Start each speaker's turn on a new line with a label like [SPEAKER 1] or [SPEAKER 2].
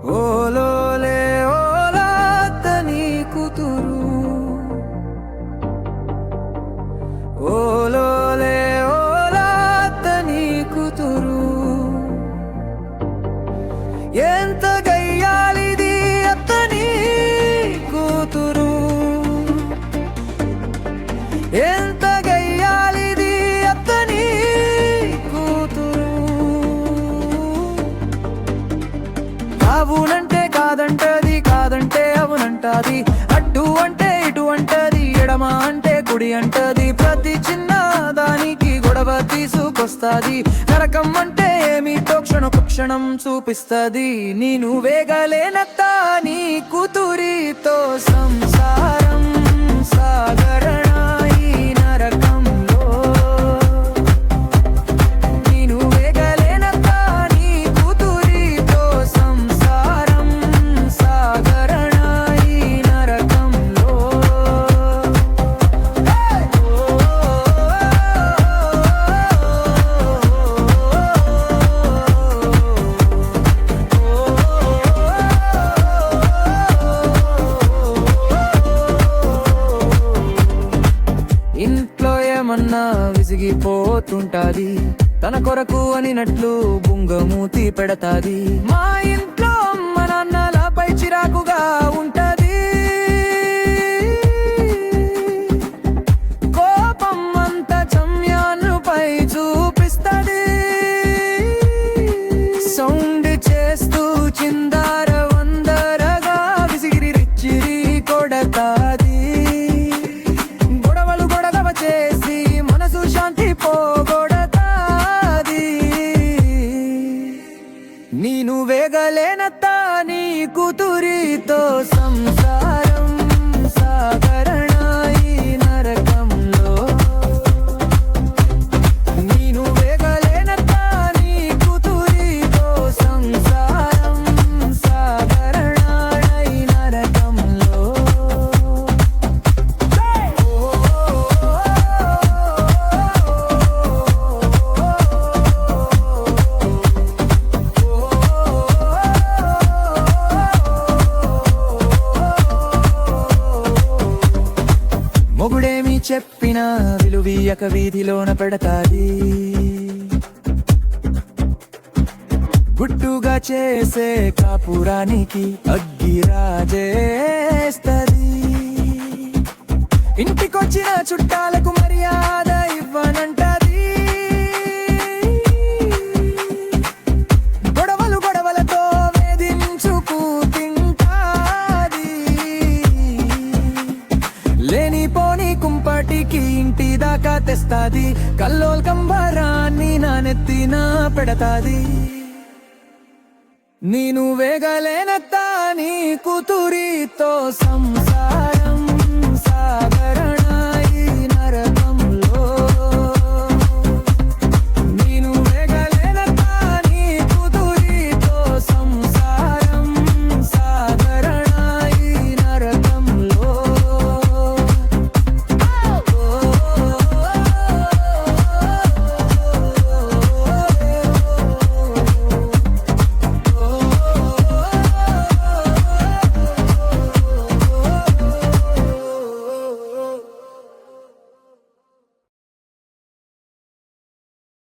[SPEAKER 1] ఓలోలే ఓలాతని కూతురు, ఓలోలే ఓలాతని కూతురు. ఎంత గయ్యాలిది అత్తని కూతురు, ఎంత గయ్యాలిది అత్తని కూతురు. అవునంటే కాదంటది, కాదంటే అవునంటది, అడ్డు అంటే ఇటు అంటది, ఎడమ అంటే కుడి అంటది. ప్రతి చిన్న దానికి గొడవ తీసుకొస్తది. నరకం అంటే ఏమిటో క్షణం చూపిస్తది. నేను వేగలేనత్తా నీ కూతురితో సంసారం సాగరణ ఈ నరకంలో. నేను వేగలేనత్తా నీ కూతురితో సంసారం సాగరణ ఈ నరకంలో. ఇంట్లో ఏమన్నా విసిగిపోతుంటాది, తన కొరకు అనినట్లు బుంగమూతి పెడతాది. మా ఇంట్లో అమ్మ నాన్నలపై చిరాకుగా ఉంటది, కోపం అంత చమ్యాన్నుపై చూపిస్తది. సౌండ్ చేస్తూ చిందార వందరగా విసిగిరి రిచ్చిరి కొడతాది. చేసి మనసు శాంతి పోగొడతాది. నేను వేగలేనత్తా నీ కూతురితో సంసారం సాగరణ ఈ నరకంలో. నేను వేగలేనత్తా నీ కూతురితో సంసారం సాగరణ ఈ నరకంలో. మొగుడేమి చెప్పినా విలువీయక వీధిలోన పెడతాది. గుట్టుగా చేసే కాపురానికి అగ్గిరాజేస్తది. ఇంటికొచ్చిన చుట్టాలకు మర్యాద ఇవ్వనంటది. గొడవలతో వేధించుకు తింటాది. లేనిపోని కుంపటికి ఇంటి దాకా తెస్తాది. కల్లోల్ కంబరాన్ని నా నెత్తిన పెడతాది. నేను వేగలేనత్తా నీ కూతురితో సంసారం